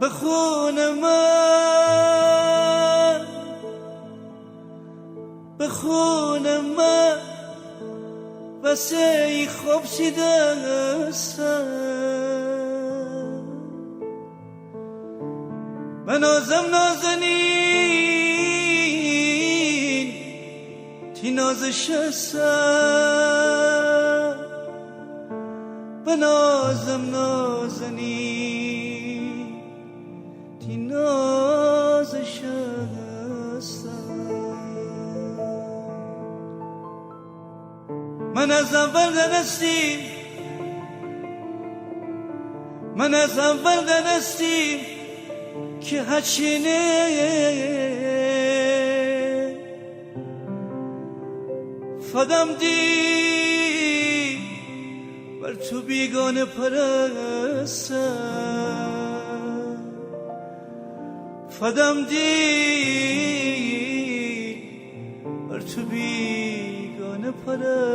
به خون من، به خون من واسه ای خوب شدستم. من نازم نازنین تی نازش هستم، به نازم نازنین تی نازش هستم. من از اول دانستیم، من از اول دانستیم که هچینه فدم دی بر تو بیگانه پرستم، فدم دی بر تو بیگانه پرستم.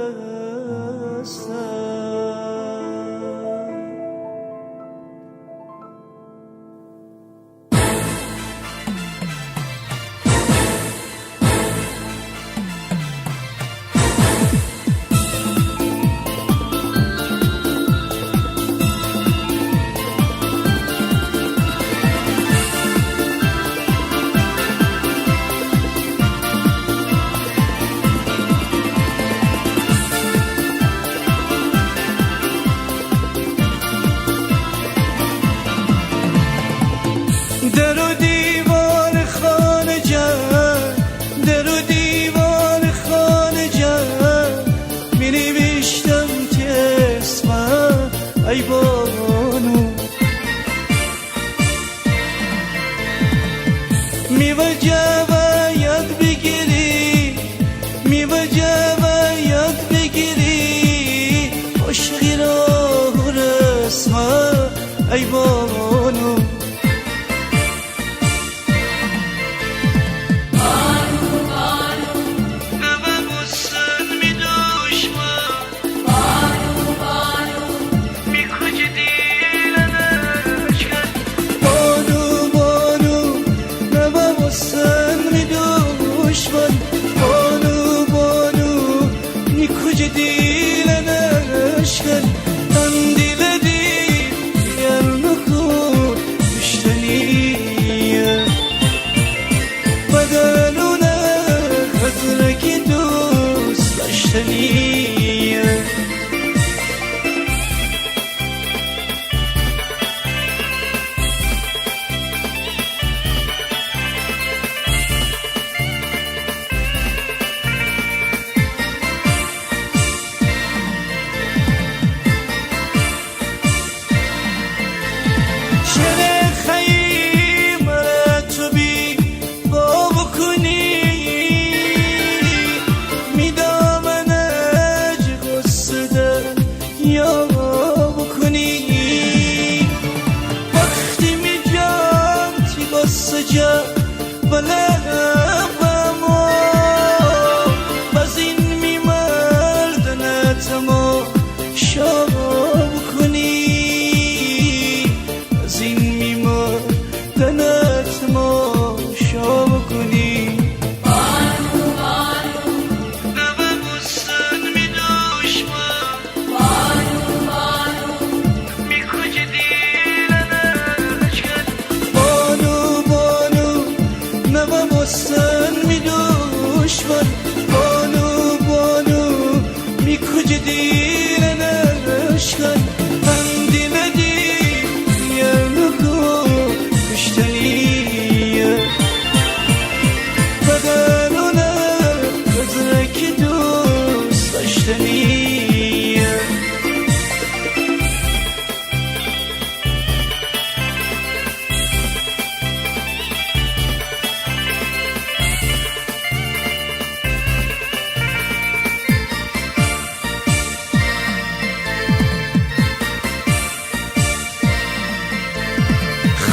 در و دیوار خانه جان، در و دیوار خانه جان می نوشتم که اسمم ای بانو، می وجب یاد بگیری، می وجب یاد بگیری عشقی را رسمم ای بانو.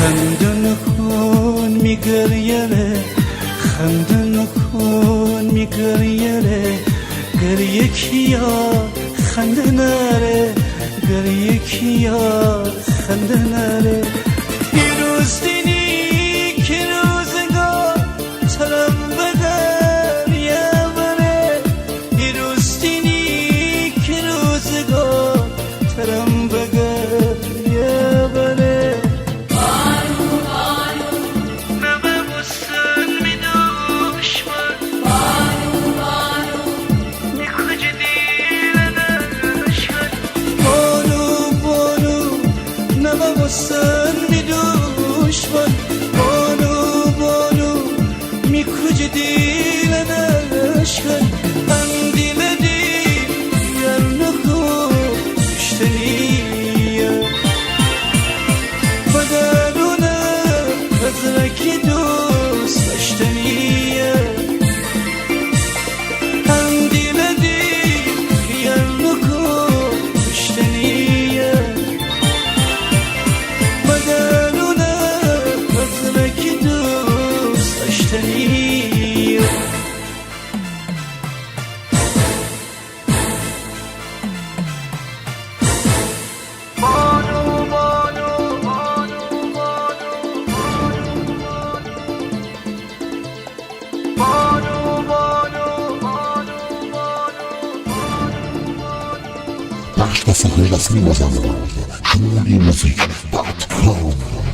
خندن کن میگریه، خندن کن میگریه، گریه کیا خنده نره، گریه کیا خنده نره. بخش واسه غیر از این بازم شمونی موزیک.com